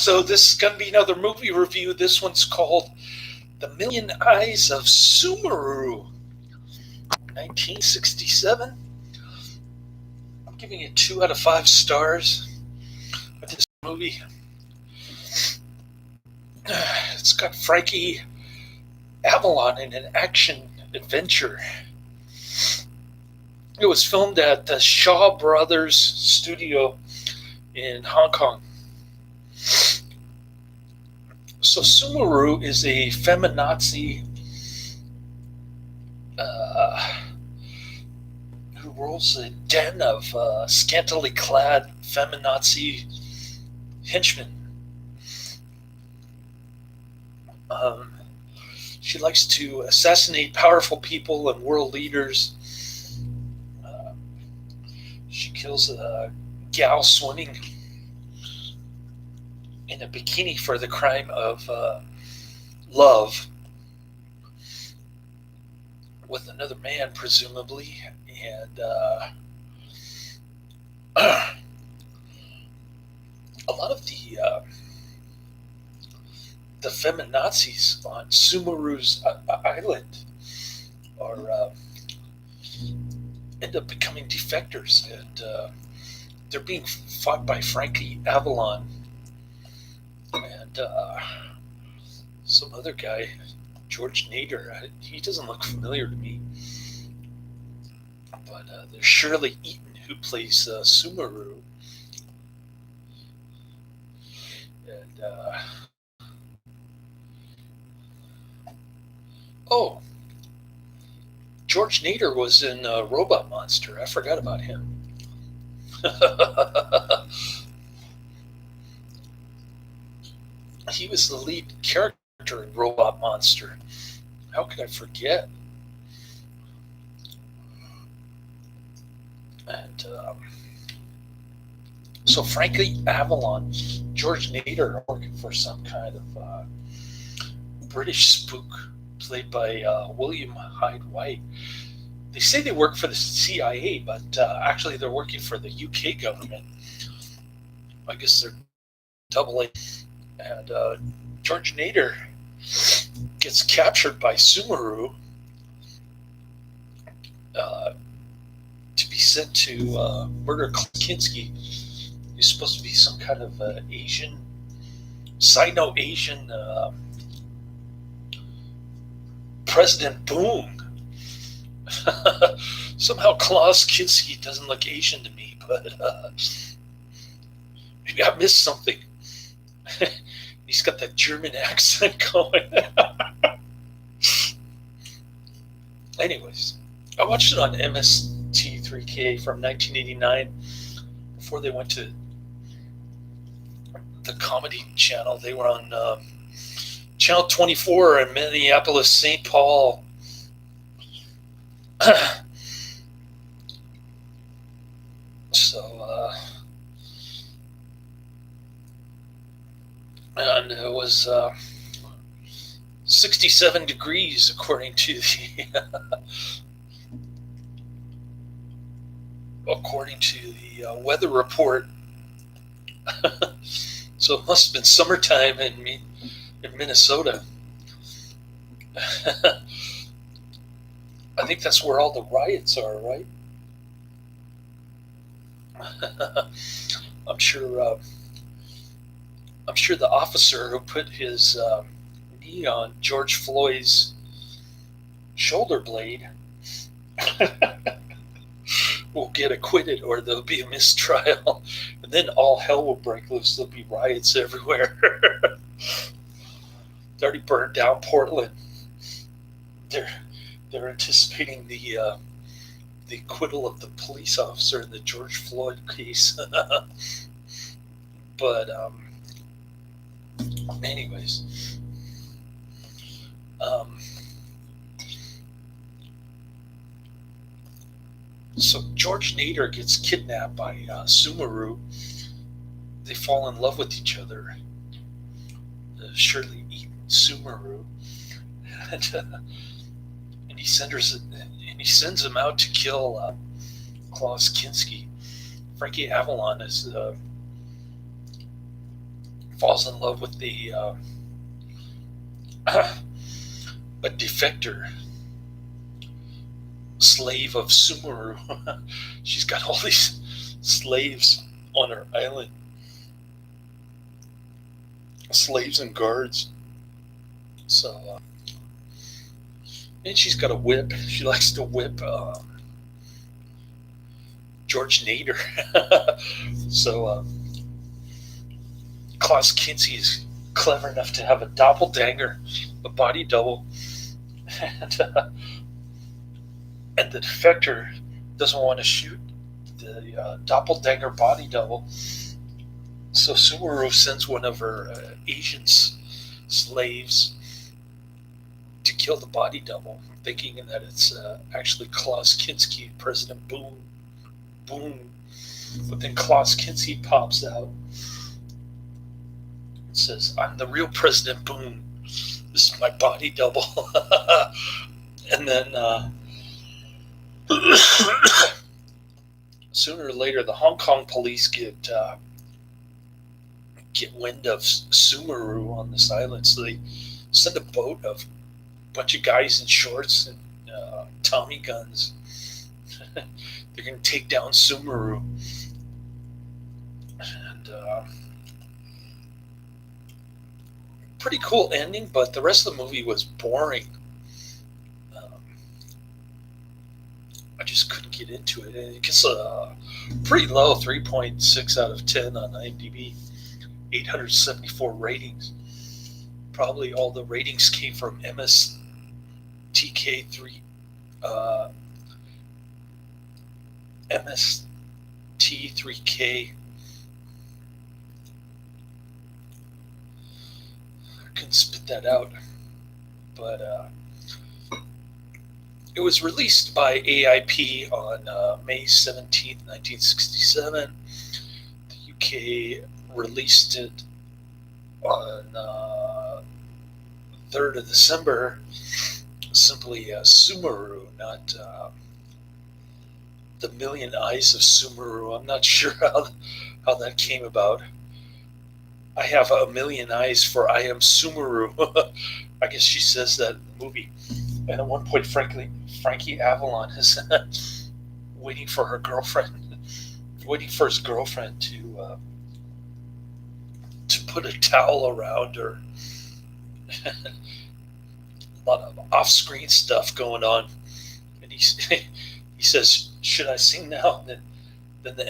So this is going to be another movie review. This one's called The Million Eyes of Sumuru, 1967. I'm giving it 2 out of 5 stars with this movie. It's got Frankie, Avalon in an action adventure. It was filmed at the Shaw Brothers studio in Hong Kong. So Sumuru is a feminazi who rules a den of scantily clad feminazi henchmen. She likes to assassinate powerful people and world leaders. She kills a gal swimming in a bikini for the crime of love with another man, presumably. And a lot of the feminazis on Sumuru's island are end up becoming defectors, and they're being fought by Frankie, Avalon, and some other guy, George Nader. He doesn't look familiar to me, but there's Shirley Eaton, who plays Sumuru, and oh, George Nader was in Robot Monster. I forgot about him. He was the lead character in Robot Monster. How could I forget? And so Frankie, Avalon, George Nader are working for some kind of British spook played by William Hyde-White. They say they work for the CIA, but actually they're working for the UK government. I guess they're doubling. And George Nader gets captured by Sumuru to be sent to murder Kinski. He's supposed to be some kind of Asian, Sino-Asian President Boom. Somehow Klaus Kinski doesn't look Asian to me, but maybe I missed something. He's got that German accent going. Anyways, I watched it on MST3K from 1989 before they went to the comedy channel. They were on Channel 24 in Minneapolis, St. Paul. So, and it was 67 degrees according to the weather report. So it must have been summertime in Minnesota. I think that's where all the riots are, right? I'm sure the officer who put his knee on George Floyd's shoulder blade will get acquitted, or there'll be a mistrial, and then all hell will break loose. There'll be riots everywhere. They already burned down Portland. They're anticipating the acquittal of the police officer in the George Floyd case. But anyways, so George Nader gets kidnapped by Sumuru. They fall in love with each other. Shirley Eaton, Sumuru, and he sends him out to kill Klaus Kinski. Frankie Avalon is falls in love with a defector slave of Sumuru. She's got all these slaves on her island, slaves and guards. So, and she's got a whip. She likes to whip George Nader. So Klaus Kinski is clever enough to have a doppelganger, a body double, and the defector doesn't want to shoot the doppelganger body double. So Sumuru sends one of her Asian slaves to kill the body double, thinking that it's actually Klaus Kinski, President Boom. But then Klaus Kinski pops out and says, "I'm the real President Boom. This is my body double." And then sooner or later, the Hong Kong police get wind of Sumuru on this island, so they send a boat of a bunch of guys in shorts and Tommy guns. They're going to take down Sumuru. And pretty cool ending, but the rest of the movie was boring. I just couldn't get into it. It gets a pretty low 3.6 out of 10 on IMDb, 874 ratings. Probably all the ratings came from MSTK3, MST3K. I couldn't spit that out, but it was released by AIP on May 17th, 1967. The UK released it on 3rd of December, simply as Sumuru, not The Million Eyes of Sumuru. I'm not sure how that came about. I have a million eyes for I am Sumuru. I guess she says that in the movie. And at one point, Frankie Avalon is waiting for his girlfriend to put a towel around her. A lot of off-screen stuff going on, and he says, "Should I sing now?" And then the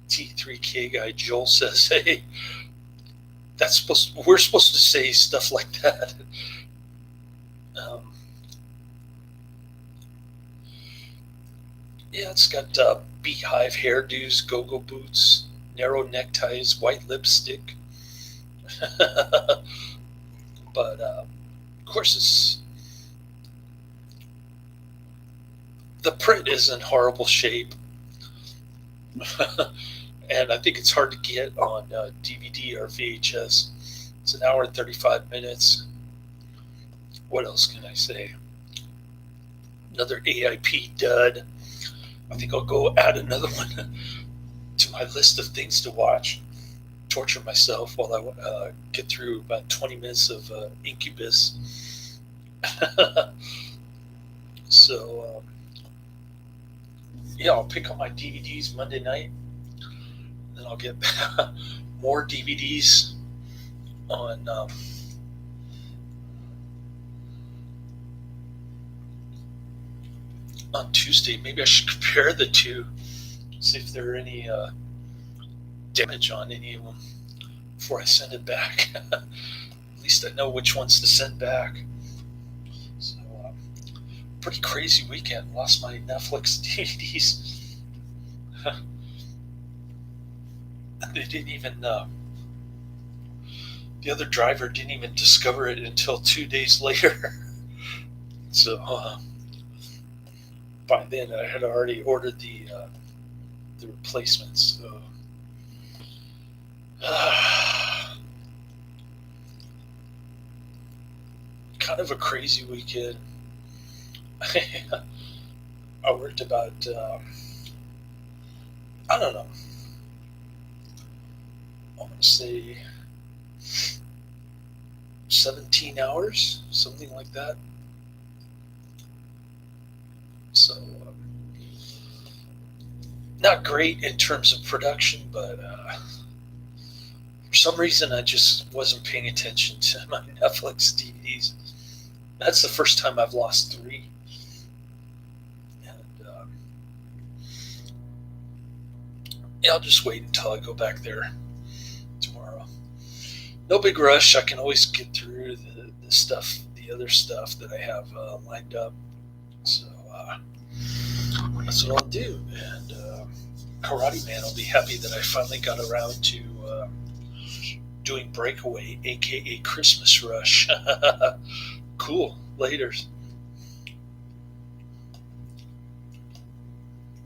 MST3K guy Joel says, "Hey, we're supposed to say stuff like that." Yeah, it's got beehive hairdos, go-go boots, narrow neckties, white lipstick. But of course, the print is in horrible shape. And I think it's hard to get on DVD or VHS. It's an hour and 35 minutes. What else can I say? Another AIP dud. I think I'll go add another one to my list of things to watch. Torture myself while I get through about 20 minutes of Incubus. So, yeah, I'll pick up my DVDs Monday night. Then I'll get more DVDs on Tuesday. Maybe I should compare the two, see if there are any damage on any of them before I send it back. At least I know which ones to send back. So, pretty crazy weekend. Lost my Netflix DVDs. They didn't even, the other driver didn't even discover it until 2 days later. So, by then I had already ordered the replacements. So, kind of a crazy weekend. I worked about, I don't know, I want to say 17 hours, something like that. So, not great in terms of production, but for some reason I just wasn't paying attention to my Netflix DVDs. That's the first time I've lost 3. And yeah, I'll just wait until I go back there tomorrow. No big rush. I can always get through the stuff, the other stuff that I have lined up. So that's what I'll do. And Karate Man will be happy that I finally got around to doing Breakaway, aka Christmas Rush. Cool. Laters.